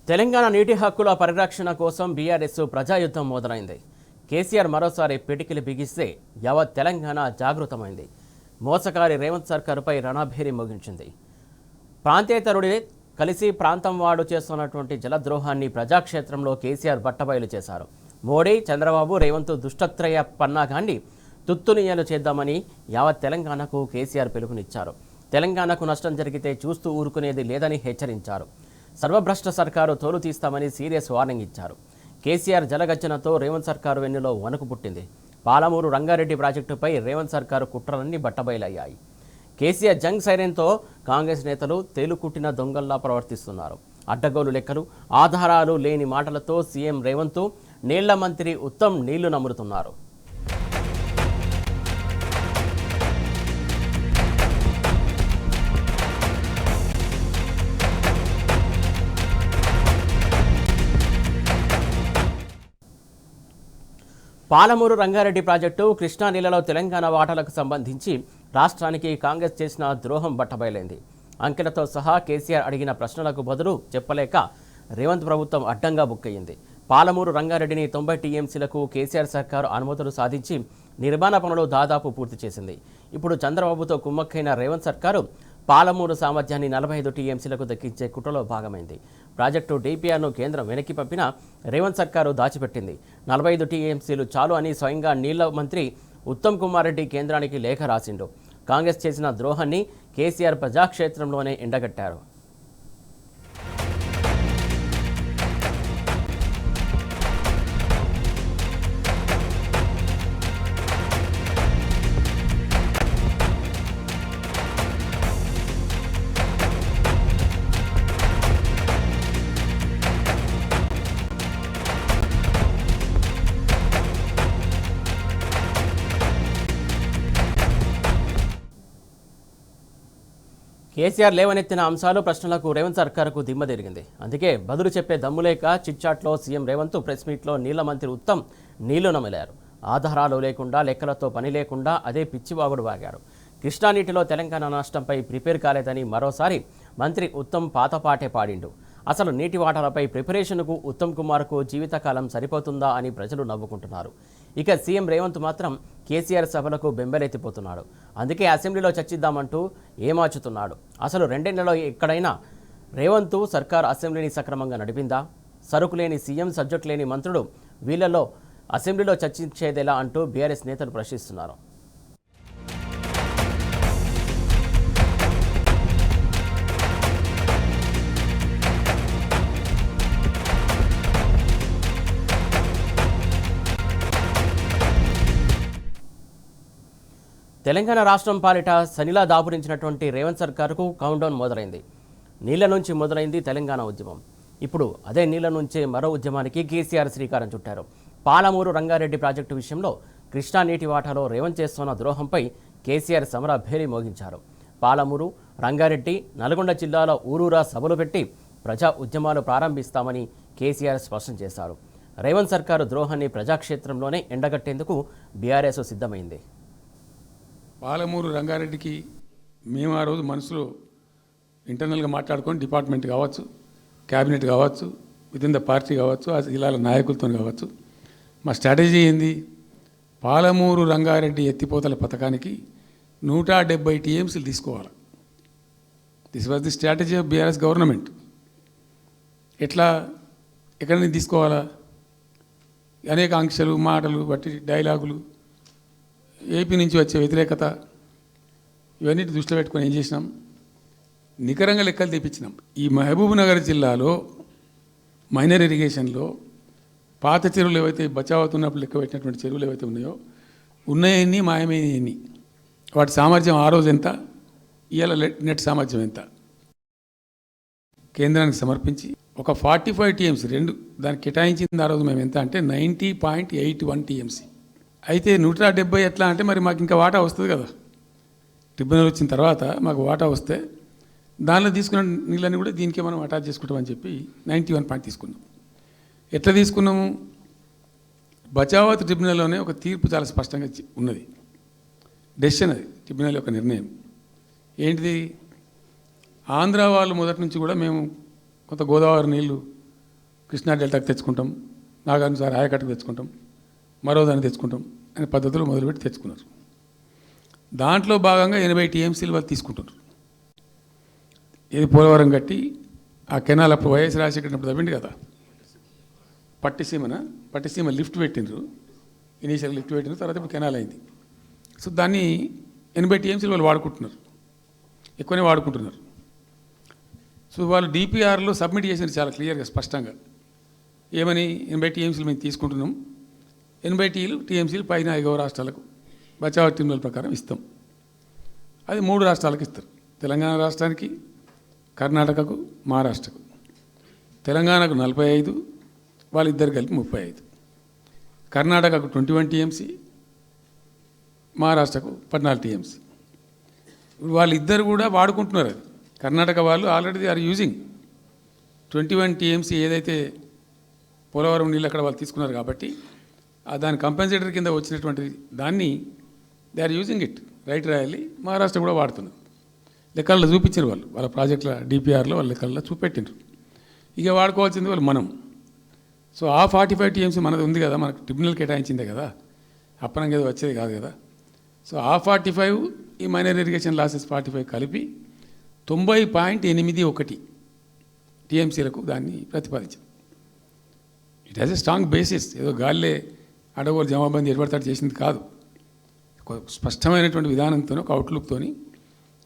తెలంగాణ నీటి హక్కుల పరిరక్షణ కోసం బీఆర్ఎస్ ప్రజాయుద్ధం మొదలైంది. కేసీఆర్ మరోసారి పిటికిలి బిగిస్తే యావత్ తెలంగాణ జాగృతమైంది. మోసకారి రేవంత్ సర్కారుపై రణభేరి ముగించింది. ప్రాంతేతరుడే కలిసి ప్రాంతం వాడు చేస్తున్నటువంటి జలద్రోహాన్ని ప్రజాక్షేత్రంలో కేసీఆర్ బట్టబయలు చేశారు. మోడీ, చంద్రబాబు, రేవంత్ దుష్టత్రయ పన్నాగాన్ని తుత్తునియలు చేద్దామని యావత్ తెలంగాణకు కేసీఆర్ పిలుపునిచ్చారు. తెలంగాణకు నష్టం జరిగితే చూస్తూ ఊరుకునేది లేదని హెచ్చరించారు. సర్వభ్రష్ట సర్కారు తోలు తీస్తామని సీరియస్ వార్నింగ్ ఇచ్చారు. కేసీఆర్ జలగర్జనతో రేవంత్ సర్కారు వెన్నులో వణుకు పుట్టింది. పాలమూరు రంగారెడ్డి ప్రాజెక్టుపై రేవంత్ సర్కారు కుట్రలన్నీ బట్టబయలయ్యాయి. కేసీఆర్ జంగ్ సైరన్తో కాంగ్రెస్ నేతలు తేలుకుట్టిన దొంగల్లా ప్రవర్తిస్తున్నారు. అడ్డగోలు లెక్కలు, ఆధారాలు లేని మాటలతో సీఎం రేవంత్, నీళ్ల మంత్రి ఉత్తమ్ నీళ్లు నమురుతున్నారు. పాలమూరు రంగారెడ్డి ప్రాజెక్టు కృష్ణా నీళ్లలో తెలంగాణ వాటాలకు సంబంధించి రాష్ట్రానికి కాంగ్రెస్ చేసిన ద్రోహం బట్టబయలైంది. అంకెలతో సహా కేసీఆర్ అడిగిన ప్రశ్నలకు బదులు చెప్పలేక రేవంత్ ప్రభుత్వం అడ్డంగా బుక్కయింది. పాలమూరు రంగారెడ్డిని 90 టీఎంసీలకు కేసీఆర్ సర్కారు అనుమతులు సాధించి నిర్మాణ పనులు దాదాపు పూర్తి చేసింది. ఇప్పుడు చంద్రబాబుతో కుమ్మక్కైన రేవంత్ సర్కారు పాలమూరు సామర్థ్యాన్ని 45 టీఎంసీలకు దక్కించే కుట్రలో భాగమైంది. ప్రాజెక్టు డీపీఆర్ను కేంద్రం వెనక్కి పంపిన రేవంత్ సర్కారు దాచిపెట్టింది. 45 టీఎంసీలు చాలు అని స్వయంగా నీళ్ల మంత్రి ఉత్తమ్ కుమార్ రెడ్డి కేంద్రానికి లేఖ రాసిండు. కాంగ్రెస్ చేసిన ద్రోహాన్ని కేసీఆర్ ప్రజాక్షేత్రంలోనే ఎండగట్టారు. కేసీఆర్ లేవనెత్తిన అంశాలు, ప్రశ్నలకు రేవంత్ సర్కారుకు దిమ్మ తిరిగింది. అందుకే బదులు చెప్పే దమ్ములేక చిట్చాట్లో సీఎం రేవంత్ ప్రెస్ మీట్లో నీళ్ల మంత్రి ఉత్తమ్ నీళ్లు నమిలారు. ఆధారాలు లేకుండా, లెక్కలతో పని లేకుండా అదే పిచ్చివాగుడు వాగారు. కృష్ణా నీటిలో తెలంగాణ నష్టంపై ప్రిపేర్ కాలేదని మరోసారి మంత్రి ఉత్తమ్ పాతపాటే పాడిండు. అసలు నీటి వాటాలపై ప్రిపరేషన్కు ఉత్తమ్ కుమార్కు జీవితకాలం సరిపోతుందా అని ప్రజలు నవ్వుకుంటున్నారు. ఇక సీఎం రేవంత్ మాత్రం కేసీఆర్ సభలకు బెంబెలెత్తిపోతున్నాడు. అందుకే అసెంబ్లీలో చర్చిద్దామంటూ ఏమాచుతున్నాడు. అసలు 2 నెలల్లో ఎక్కడైనా రేవంత్ సర్కార్ అసెంబ్లీని సక్రమంగా నడిపిందా? సరుకు లేని సీఎం, సబ్జెక్ట్ లేని మంత్రుడు, వీళ్లలో అసెంబ్లీలో చర్చించేదెలా అంటూ బీఆర్ఎస్ నేతలు ప్రశ్నిస్తున్నారు. తెలంగాణ రాష్ట్రం పాలిట శనిలా దాపురించినటువంటి రేవంత్ సర్కారుకు కౌంట్డౌన్ మొదలైంది. నీళ్ల నుంచి మొదలైంది తెలంగాణ ఉద్యమం. ఇప్పుడు అదే నీళ్ల నుంచే మరో ఉద్యమానికి కేసీఆర్ శ్రీకారం చుట్టారు. పాలమూరు రంగారెడ్డి ప్రాజెక్టు విషయంలో కృష్ణా నీటి వాటాలో రేవంత్ చేస్తున్న ద్రోహంపై కేసీఆర్ సమర భేరీ మోగించారు. పాలమూరు, రంగారెడ్డి, నల్గొండ జిల్లాలో ఊరూరా సభలు పెట్టి ప్రజా ఉద్యమాలు ప్రారంభిస్తామని కేసీఆర్ స్పష్టం చేశారు. రేవంత్ సర్కారు ద్రోహాన్ని ప్రజాక్షేత్రంలోనే ఎండగట్టేందుకు బీఆర్ఎస్ సిద్ధమైంది. పాలమూరు రంగారెడ్డికి మేము ఆ రోజు మనసులో ఇంటర్నల్గా మాట్లాడుకొని డిపార్ట్మెంట్ కావచ్చు, క్యాబినెట్ కావచ్చు, వితిన్ ద పార్టీ కావచ్చు, ఆ జిల్లాల నాయకులతో కావచ్చు, మా స్ట్రాటజీ ఏంది? పాలమూరు రంగారెడ్డి ఎత్తిపోతల పథకానికి 170 టీఎంసీలు తీసుకోవాలి. This was the strategy of BRS government. ఎట్లా, ఎక్కడి నుంచి తీసుకోవాలా? అనేక ఆంక్షలు, మాటలు బట్టి డైలాగులు, ఏపీ నుంచి వచ్చే వ్యతిరేకత, ఇవన్నీ దృష్టిలో పెట్టుకొని ఏం చేసినాం? నికరంగా లెక్కలు తెప్పించినాం. ఈ మహబూబ్ నగర్ జిల్లాలో మైనర్ ఇరిగేషన్లో పాత చెరువులు ఏవైతే బచావుతున్నప్పుడు లెక్క పెట్టినటువంటి చెరువులు ఏవైతే ఉన్నాయన్నీ మాయమైనవన్నీ, వాటి సామర్థ్యం ఆ రోజు ఎంత, ఇవాళ నెట్ సామర్థ్యం ఎంత, కేంద్రానికి సమర్పించి ఒక 45 టీఎంసీ దానికి కేటాయించింది. ఆ రోజు మేము ఎంత అంటే 90.81 టీఎంసీ. అయితే 170 ఎట్లా అంటే మరి మాకు ఇంకా వాటా వస్తుంది కదా. ట్రిబ్యునల్ వచ్చిన తర్వాత మాకు వాటా వస్తే దానిలో తీసుకున్న నీళ్ళని కూడా దీనికే మనం అటాచ్ చేసుకుంటామని చెప్పి 91 తీసుకున్నాం. ఎట్లా తీసుకున్నాము? బచావత్ ట్రిబ్యునల్లోనే ఒక తీర్పు చాలా స్పష్టంగా ఉన్నది. డెసిషన్ అది, ట్రిబ్యునల్ యొక్క నిర్ణయం ఏంటిది? ఆంధ్ర వాళ్ళు మొదటి నుంచి కూడా మేము కొంత గోదావరి నీళ్లు కృష్ణా డెల్టాకు తెచ్చుకుంటాం, నాగార్జున ఆయకట్టుకు తెచ్చుకుంటాం, మరో దాన్ని తెచ్చుకుంటాం అనే పద్ధతులు మొదలుపెట్టి తెచ్చుకున్నారు. దాంట్లో భాగంగా 80 టీఎంసీలు వాళ్ళు తీసుకుంటున్నారు. ఇది పోలవరం కట్టి ఆ కెనాల్ అప్పుడు వైఎస్ రాజశేఖర్ తవ్వింది కదా, పట్టిసీమ లిఫ్ట్ పెట్టిండ్రు, ఇనీషియల్ లిఫ్ట్ పెట్టిన తర్వాత ఇప్పుడు కెనాల్ అయింది. సో దాన్ని 80 టీఎంసీలు వాళ్ళు వాడుకుంటున్నారు, ఎక్కువనే వాడుకుంటున్నారు. సో వాళ్ళు డిపిఆర్లో సబ్మిట్ చేసినారు చాలా క్లియర్గా స్పష్టంగా ఏమని, 80 టీఎంసీలు మేము తీసుకుంటున్నాం, 80 టీఎంసీలు పైన 5 రాష్ట్రాలకు బచావ్ టీంల ప్రకారం ఇస్తాం. అది 3 రాష్ట్రాలకు ఇస్తారు, తెలంగాణ రాష్ట్రానికి, కర్ణాటకకు, మహారాష్ట్రకు. తెలంగాణకు 45, వాళ్ళిద్దరు కలిపి 35, కర్ణాటకకు 21 టీఎంసీ, మహారాష్ట్రకు 14 టీఎంసీ. వాళ్ళిద్దరు కూడా వాడుకుంటున్నారు. అది కర్ణాటక వాళ్ళు ఆల్రెడీ ఆర్ యూజింగ్ 21 టీఎంసీ ఏదైతే పోలవరం నీళ్ళు అక్కడ వాళ్ళు తీసుకున్నారు కాబట్టి దాని కంపెన్సేటర్ కింద వచ్చినటువంటి దాన్ని they are using it. Right రాయాలి, మహారాష్ట్ర కూడా వాడుతున్నారు. లెక్కల్లో చూపించారు వాళ్ళు, వాళ్ళ ప్రాజెక్టుల డిపిఆర్లో వాళ్ళ లెక్కల్లో చూపెట్టిండ్రు. ఇక వాడుకోవాల్సింది వాళ్ళు మనం. సో ఆ 45 టీఎంసీ మనది ఉంది కదా, మనకు ట్రిబ్యునల్ కేటాయించిందే కదా, అప్పనంగా ఏదో వచ్చేది కాదు కదా. సో ఆ 45 ఈ మైనర్ ఇరిగేషన్ లాసెస్ 45 కలిపి 90.81 టీఎంసీలకు దాన్ని ప్రతిపాదించారు. It has a strong basis. ఏదో గాల్లే అడగోలు జమాబందీ ఎడబడతాడు చేసింది కాదు, స్పష్టమైనటువంటి విధానంతో ఒక అవుట్లుక్తో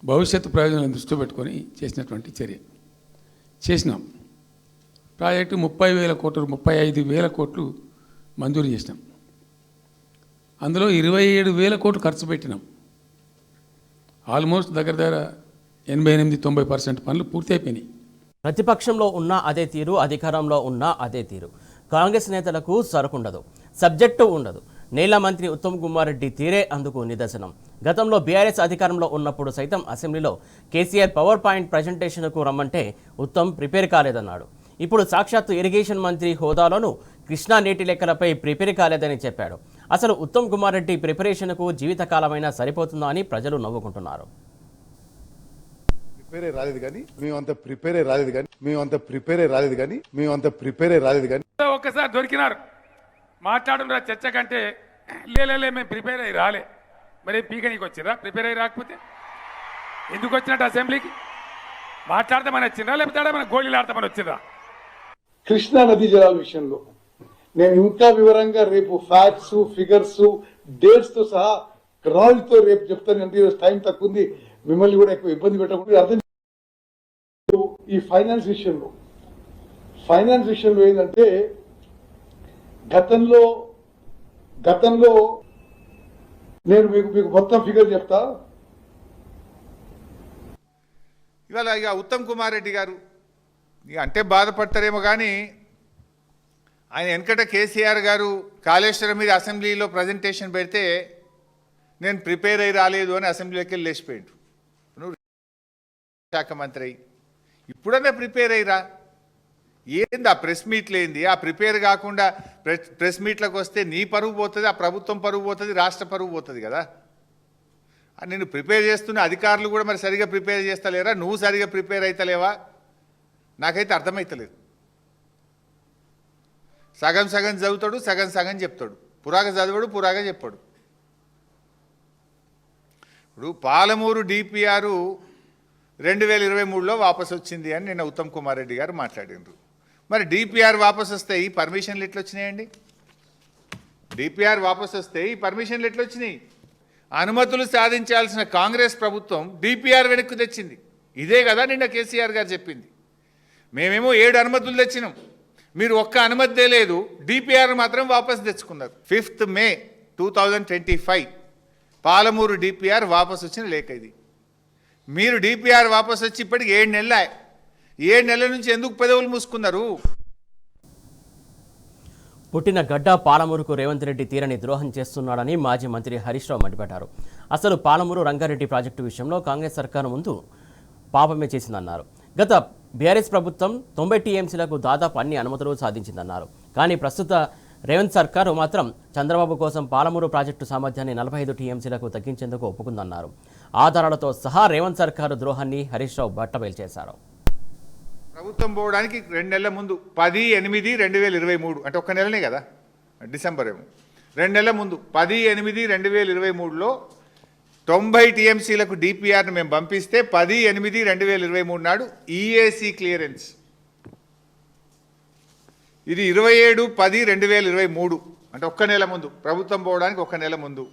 భవిష్యత్తు ప్రయోజనాలను దృష్టిలో పెట్టుకొని చేసినటువంటి చర్య. చేసినాం. ప్రాజెక్టు 30,000 కోట్లు, 35,000 కోట్లు మంజూరు చేసినాం. అందులో 27,000 కోట్లు ఖర్చు పెట్టినాం. ఆల్మోస్ట్ దగ్గర 88-90% పనులు పూర్తి అయిపోయినాయి. ప్రతిపక్షంలో ఉన్న అదే తీరు, అధికారంలో ఉన్న అదే తీరు. కాంగ్రెస్ నేతలకు సరుకుండదు, సబ్జెక్టు ఉండదు. నీళ్ల మంత్రి ఉత్తమ్ కుమార్ రెడ్డి తీరే అందుకు నిదర్శనం. గతంలో బీఆర్ఎస్ అధికారంలో ఉన్నప్పుడు సైతం అసెంబ్లీలో కేసీఆర్ పవర్ పాయింట్ ప్రజెంటేషన్కు రమ్మంటే ఉత్తమ్ ప్రిపేర్ కాలేదన్నాడు. ఇప్పుడు సాక్షాత్తు ఇరిగేషన్ మంత్రి హోదాలోనూ కృష్ణా నీటి లెక్కలపై ప్రిపేర్ కాలేదని చెప్పాడు. అసలు ఉత్తమ్ కుమార్ రెడ్డి ప్రిపరేషన్కు జీవితకాలమైనా సరిపోతుందా అని ప్రజలు నవ్వుకుంటున్నారు. ఒక్కసారి దొరికినారు మాట్లాడుతున్న చర్చ కంటే లేలే మేము ప్రిపేర్ అయ్యి రాలే. మరి పీకనీకి వచ్చిరా? ప్రిపేర్ అయ్యి రాకపోతే ఎందుకు వచ్చినట్టు అసెంబ్లీకి? మాట్లాడతామని వచ్చిందా లేకపోతే మన గోళీలు ఆడతామని వచ్చిందా? కృష్ణా నదీ జలాల విషయంలో నేను ఇంకా వివరంగా రేపు ఫ్యాక్ట్స్, ఫిగర్స్, డేట్స్ తో సహా క్రాలజీతో రేపు చెప్తాను. అంటే ఈరోజు టైం తక్కువ ఉంది, మిమ్మల్ని కూడా ఎక్కువ ఇబ్బంది పెట్టకుండా అర్థం. ఈ ఫైనాన్స్ విషయంలో ఏంటంటే గతంలో నేను మీకు మొత్తం ఫిగర్ చెప్తా. ఇవాళ ఇక ఉత్తమ్ కుమార్ రెడ్డి గారు ఇక అంటే బాధపడతారేమో కానీ ఆయన వెనకట కేసీఆర్ గారు కాళేశ్వరం మీద అసెంబ్లీలో ప్రజెంటేషన్ పెడితే నేను ప్రిపేర్ అయ్యి రాలేదు అని అసెంబ్లీలోకి వెళ్ళి లేచిపోయాడు. నువ్వు శాఖ మంత్రి అయ్యి ఇప్పుడన్నా ప్రిపేర్ అయ్యిరా. ఏంది ఆ ప్రెస్ మీట్లు ఏంది? ఆ ప్రిపేర్ కాకుండా ప్రెస్ మీట్లకు వస్తే నీ పరువు పోతుంది, ఆ ప్రభుత్వం పరువు పోతుంది, రాష్ట్ర పరువు పోతుంది కదా. నేను ప్రిపేర్ చేస్తున్న అధికారులు కూడా మరి సరిగా ప్రిపేర్ చేస్తలేరా? నువ్వు సరిగా ప్రిపేర్ అవుతలేవా? నాకైతే అర్థమవుతలేదు. సగం చదువుతాడు, సగం చెప్తాడు. పురాగా చదివాడు, పురాగా చెప్పాడు. ఇప్పుడు పాలమూరు డిపిఆర్ 2023లో వాపసు వచ్చింది అని నిన్న ఉత్తమ్ కుమార్ రెడ్డి గారు మాట్లాడినారు. మరి డిపిఆర్ వాపసు వస్తే ఈ పర్మిషన్లు ఎట్లా వచ్చినాయండి? డిపిఆర్ వాపసు వస్తే ఈ పర్మిషన్లు ఎట్లా వచ్చినాయి? అనుమతులు సాధించాల్సిన కాంగ్రెస్ ప్రభుత్వం డిపిఆర్ వెనక్కి తెచ్చింది. ఇదే కదా నిన్న కేసీఆర్ గారు చెప్పింది. మేమేమో 7 అనుమతులు తెచ్చినాం, మీరు ఒక్క అనుమతి తేలేదు, డిపిఆర్ మాత్రం వాపసు తెచ్చుకున్నారు. 5th May 2025 పాలమూరు డిపిఆర్ వాపసు వచ్చిన లేఖ ఇది. మీరు డిపిఆర్ వాపసు వచ్చి ఇప్పటికి 7 నెలలు. 7 నెలల నుంచి ఎందుకు పెదవులు మూసుకున్నారు? పుట్టిన గడ్డ పాలమూరుకు రేవంత్ రెడ్డి తీరని ద్రోహం చేస్తున్నాడని మాజీ మంత్రి హరీష్ రావు మండిపడ్డారు. అసలు పాలమూరు రంగారెడ్డి ప్రాజెక్టు విషయంలో కాంగ్రెస్ సర్కారు ముందు పాపమే చేసిందన్నారు. గత బీఆర్ఎస్ ప్రభుత్వం 90 టీఎంసీలకు దాదాపు అన్ని అనుమతులు సాధించిందన్నారు. కానీ ప్రస్తుత రేవంత్ సర్కారు మాత్రం చంద్రబాబు కోసం పాలమూరు ప్రాజెక్టు సామర్థ్యాన్ని 45 టీఎంసీలకు తగ్గించేందుకు ఒప్పుకుందన్నారు. ఆధారాలతో సహా రేవంత్ సర్కారు ద్రోహాన్ని హరీష్ రావు బట్టబయలు చేశారు. ప్రభుత్వం పోవడానికి 2 నెలల ముందు 10/8/2023 అంటే ఒక్క నెలనే కదా, డిసెంబర్ ఏమో, 2 నెలల ముందు 10/8/2023లో 90 టీఎంసీలకు డిపిఆర్ను మేము పంపిస్తే 10/8/2023 నాడు ఈఏసీ క్లియరెన్స్. ఇది 27/10/2023 అంటే ఒక్క నెల ముందు, ప్రభుత్వం పోవడానికి ఒక్క నెల ముందు.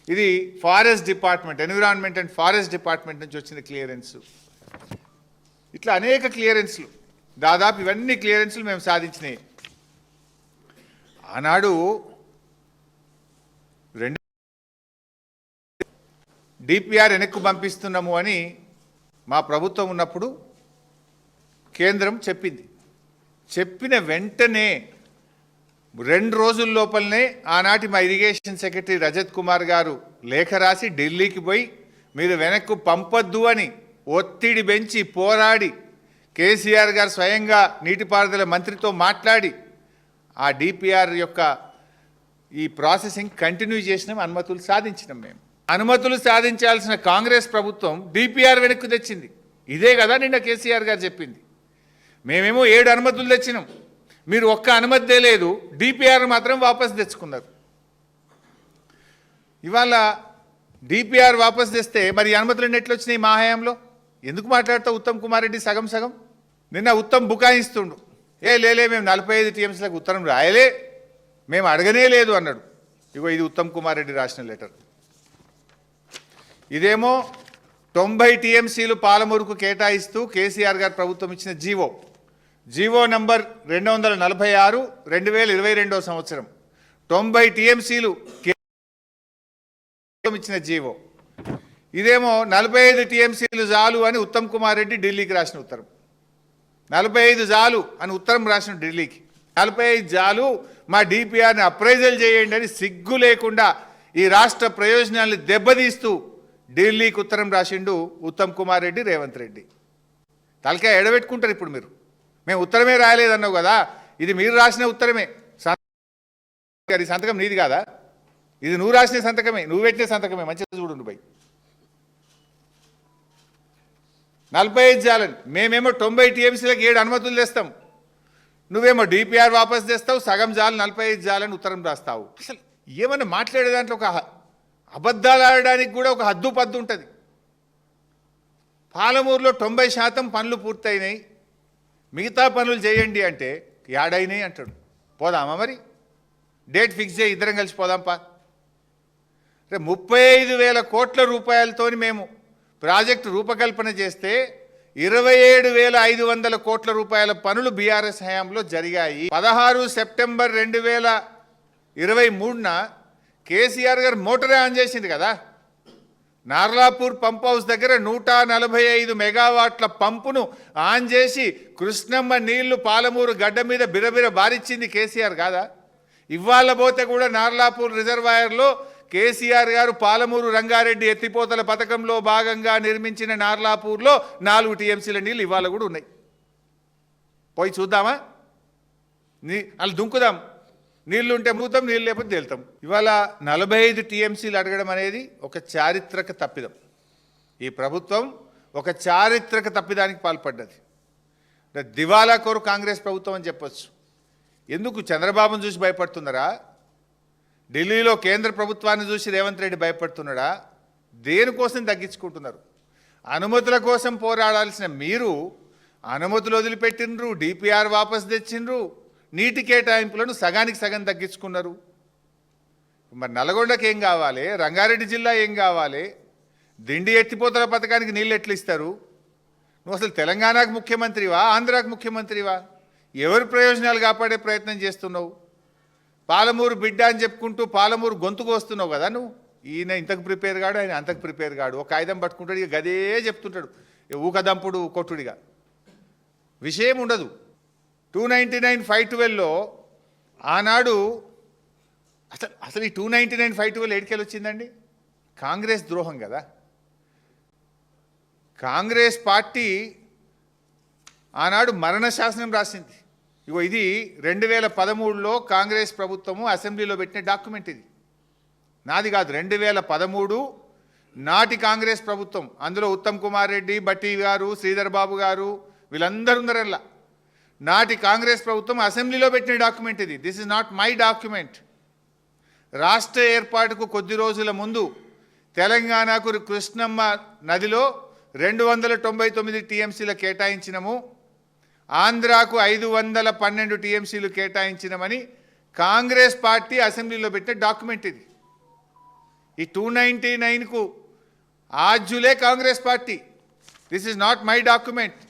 ఇది forest department, environment and forest department నుంచి వచ్చిన క్లియరెన్స్. ఇట్లా అనేక క్లియరెన్స్లు, దాదాపు ఇవన్నీ క్లియరెన్స్లు మేము సాధించినాయి. ఆనాడు డిపిఆర్ వెనక్కు పంపిస్తున్నాము అని మా ప్రభుత్వం ఉన్నప్పుడు కేంద్రం చెప్పింది. చెప్పిన వెంటనే 2 రోజుల లోపలనే ఆనాటి మా ఇరిగేషన్ సెక్రటరీ రజత్ కుమార్ గారు లేఖ రాసి ఢిల్లీకి పోయి మీరు వెనక్కు పంపొద్దు అని ఒత్తిడి పెంచి పోరాడి కేసీఆర్ గారు స్వయంగా నీటిపారుదల మంత్రితో మాట్లాడి ఆ డిపిఆర్ యొక్క ఈ ప్రాసెసింగ్ కంటిన్యూ చేసినాం, అనుమతులు సాధించినాం. మేము అనుమతులు సాధించాల్సిన కాంగ్రెస్ ప్రభుత్వం డిపిఆర్ వెనక్కు తెచ్చింది. ఇదే కదా నిన్న కేసీఆర్ గారు చెప్పింది. మేమేమో 7 అనుమతులు తెచ్చినాం, మీరు ఒక్క అనుమతి లేదు, డిపిఆర్ మాత్రం వాపస్ తెచ్చుకున్నారు. ఇవాళ డిపిఆర్ వాపస్ తెస్తే మరి అనుమతులు ఎట్లా వచ్చినాయి మా హయాంలో? ఎందుకు మాట్లాడతావు ఉత్తమ్ కుమార్ రెడ్డి సగం సగం? నిన్న ఉత్తమ్ బుకాయిస్తుండు, లేలే మేము 45 టీఎంసీలకు ఉత్తరం రాయలే, మేము అడగనే లేదు అన్నాడు. ఇగో ఇది ఉత్తమ్ కుమార్ రెడ్డి రాసిన లెటర్. ఇదేమో 90 టీఎంసీలు పాలమూరుకు కేటాయిస్తూ కేసీఆర్ గారు ప్రభుత్వం ఇచ్చిన జీవో నంబర్ 246 2022 సంవత్సరం 90 టీఎంసీలు ఇచ్చిన జీవో. ఇదేమో 45 టీఎంసీలు చాలు అని ఉత్తమ్ కుమార్ రెడ్డి ఢిల్లీకి రాసిన ఉత్తరం. 45 చాలు అని ఉత్తరం రాసిన ఢిల్లీకి. 45 చాలు, మా డిపిఆర్ని అప్రైజల్ చేయండి అని సిగ్గు లేకుండా ఈ రాష్ట్ర ప్రయోజనాల్ని దెబ్బతీస్తూ ఢిల్లీకి ఉత్తరం రాసిండు ఉత్తమ్ కుమార్ రెడ్డి, రేవంత్ రెడ్డి. తలకాయ ఎడబెట్టుకుంటారు ఇప్పుడు మీరు. మేము ఉత్తరమే రాయలేదన్నావు కదా, ఇది మీరు రాసిన ఉత్తరమే, సంతకం నీది కాదా? ఇది నువ్వు రాసిన సంతకమే, నువ్వు పెట్టిన సంతకమే, మంచిగా చూడు బై. 45 చాలని, మేమేమో 90 టీఎంసీలకు 7 అనుమతులు తెస్తాం, నువ్వేమో డిపిఆర్ వాపస్ తెస్తావు, సగం జాలు 45 జాలని ఉత్తరం రాస్తావు. అసలు ఏమన్నా మాట్లాడే దాంట్లో ఒక అబద్ధాలు ఆడడానికి కూడా ఒక హద్దు పద్దు ఉంటుంది. పాలమూరులో 90% పనులు పూర్తయినాయి, మిగతా పనులు చేయండి అంటే ఏడైనాయి అంటాడు. పోదామా మరి? డేట్ ఫిక్స్ చేయి, ఇద్దరం కలిసి పోదాంపా. 35,000 కోట్ల రూపాయలతోని మేము ప్రాజెక్టు రూపకల్పన చేస్తే 27,500 కోట్ల రూపాయల పనులు బీఆర్ఎస్ హయాంలో జరిగాయి. 16 సెప్టెంబర్ 2023న కేసీఆర్ గారు మోటరే ఆన్ చేసింది కదా. నార్లాపూర్ పంప్ హౌస్ దగ్గర 145 మెగావాట్ల పంపును ఆన్ చేసి కృష్ణమ్మ నీళ్లు పాలమూరు గడ్డ మీద బిరబిర బారిచ్చింది కేసీఆర్ కాదా? ఇవాళ పోతే కూడా నార్లాపూర్ రిజర్వాయర్లో కేసీఆర్ గారు పాలమూరు రంగారెడ్డి ఎత్తిపోతల పథకంలో భాగంగా నిర్మించిన నార్లాపూర్లో 4 టీఎంసీల నీళ్ళు ఇవాళ కూడా ఉన్నాయి. పోయి చూద్దామా? వాళ్ళు దుంకుదాం, నీళ్లు ఉంటే మూతాం, నీళ్ళు లేకపోతే తేలుతాం. ఇవాళ 45 టీఎంసీలు అడగడం అనేది ఒక చారిత్రక తప్పిదం. ఈ ప్రభుత్వం ఒక చారిత్రక తప్పిదానికి పాల్పడ్డది. దివాలా కోరు కాంగ్రెస్ ప్రభుత్వం అని చెప్పొచ్చు. ఎందుకు చంద్రబాబును చూసి భయపడుతున్నారా? ఢిల్లీలో కేంద్ర ప్రభుత్వాన్ని చూసి రేవంత్ రెడ్డి భయపడుతున్నాడా? దేనికోసం తగ్గించుకుంటున్నారు? అనుమతుల కోసం పోరాడాల్సిన మీరు అనుమతులు వదిలిపెట్టినరు, డిపిఆర్ వాపస్ తెచ్చిండ్రు, నీటి కేటాయింపులను సగానికి సగం తగ్గించుకున్నారు. మరి నల్గొండకి ఏం కావాలి? రంగారెడ్డి జిల్లా ఏం కావాలి? దిండి ఎత్తిపోతల పథకానికి నీళ్ళు ఎట్లు ఇస్తారు? నువ్వు అసలు తెలంగాణకు ముఖ్యమంత్రివా, ఆంధ్రాకు ముఖ్యమంత్రివా? ఎవరి ప్రయోజనాలు కాపాడే ప్రయత్నం చేస్తున్నావు? పాలమూరు బిడ్డ అని చెప్పుకుంటూ పాలమూరు గొంతుకు వస్తున్నావు కదా నువ్వు. ఈయన ఇంతకు ప్రిపేర్ కాడు, ఆయన అంతకు ప్రిపేర్ కాడు. ఒక ఆయుధం పట్టుకుంటాడు, ఇక గదే చెప్తుంటాడు, ఊకదంపుడు కొట్టుడిగా. విషయం ఉండదు. 299/512లో ఆనాడు అసలు ఈ 299/512 ఏడికెళ్ళి వచ్చిందండి? కాంగ్రెస్ ద్రోహం కదా. కాంగ్రెస్ పార్టీ ఆనాడు మరణ శాసనం రాసింది. ఇగో ఇది 2013లో కాంగ్రెస్ ప్రభుత్వము అసెంబ్లీలో పెట్టిన డాక్యుమెంట్. ఇది నాది కాదు, 2013 నాటి కాంగ్రెస్ ప్రభుత్వం. అందులో ఉత్తమ్ కుమార్ రెడ్డి, బట్టి గారు, శ్రీధర్ బాబు గారు వీళ్ళందరూ ఉన్నారల్లా. నాటి కాంగ్రెస్ ప్రభుత్వం అసెంబ్లీలో పెట్టిన డాక్యుమెంట్ ఇది. This is not my document. రాష్ట్ర ఏర్పాటుకు కొద్ది రోజుల ముందు తెలంగాణకు కృష్ణమ్మ నదిలో 299 టీఎంసీల కేటాయించినము, ఆంధ్రాకు 512 టీఎంసీలు కేటాయించినమని కాంగ్రెస్ పార్టీ అసెంబ్లీలో పెట్టిన డాక్యుమెంట్ ఇది. ఈ 299కు ఆజ్యులే Congress party. This is not my document,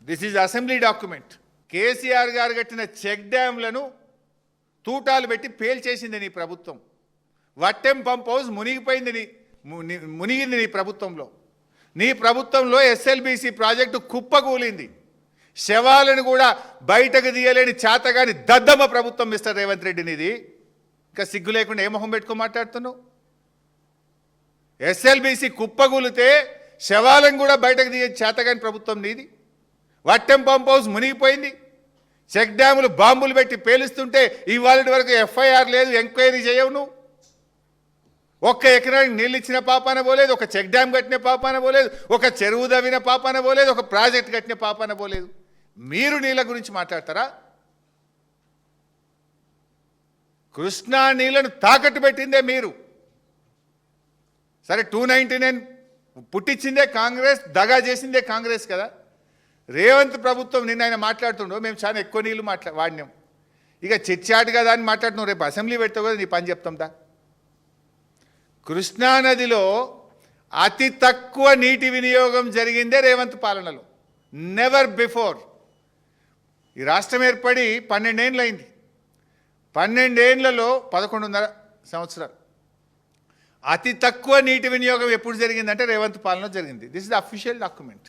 this is assembly document. KCR garu కట్టిన చెక్ డ్యాంలను తూటాలు పెట్టి పేల్చేసింది నీ ప్రభుత్వం. వట్టెం పంప్ హౌస్ మునిగింది నీ ప్రభుత్వంలో. నీ ప్రభుత్వంలో ఎస్ఎల్బీసీ ప్రాజెక్టు కుప్పకూలింది. శవాలను కూడా బయటకు తీయలేని చేతగాని దద్దమ్మ ప్రభుత్వం మిస్టర్ రేవంత్ రెడ్డి నీది. ఇంకా సిగ్గు లేకుండా ఏ మొహం పెట్టుకో మాట్లాడుతున్నావు? ఎస్ఎల్బీసీ కుప్పగూలితే శవాలను కూడా బయటకు తీయ చేతగాని ప్రభుత్వం నీది. వట్టెం పంప్ హౌస్ మునిగిపోయింది. చెక్ డ్యాములు బాంబులు పెట్టి పేలుస్తుంటే ఇవాళ వరకు ఎఫ్ఐఆర్ లేదు, ఎంక్వైరీ చేయవు నువ్వు. ఒక్క ఎకరానికి నీళ్ళు ఇచ్చిన పాపాన పోలేదు, ఒక చెక్ డ్యామ్ కట్టిన పాపాన పోలేదు, ఒక చెరువు దవ్విన పాపాన పోలేదు, ఒక ప్రాజెక్ట్ కట్టిన పాపాన పోలేదు. మీరు నీళ్ళ గురించి మాట్లాడతారా? కృష్ణా నీళ్లను తాకట్టు పెట్టిందే మీరు. సరే 299 పుట్టించిందే కాంగ్రెస్, దగా చేసిందే కాంగ్రెస్ కదా. రేవంత్ ప్రభుత్వం నిన్న ఆయన మాట్లాడుతుండో మేము చాలా ఎక్కువ నీళ్ళు వాడినాం. ఇక చిట్చాటు కదా అని మాట్లాడుతున్నాం. రేపు అసెంబ్లీ పెడతావు కదా, నీ పని చెప్తాందా? కృష్ణానదిలో అతి తక్కువ నీటి వినియోగం జరిగిందే రేవంత్ పాలనలో. Never before. ఈ రాష్ట్రం ఏర్పడి 12 ఏళ్ళు అయింది. 12 ఏళ్లలో 11.5 సంవత్సరాలు అతి తక్కువ నీటి వినియోగం ఎప్పుడు జరిగిందంటే రేవంత్ పాలనలో జరిగింది. This is the official document.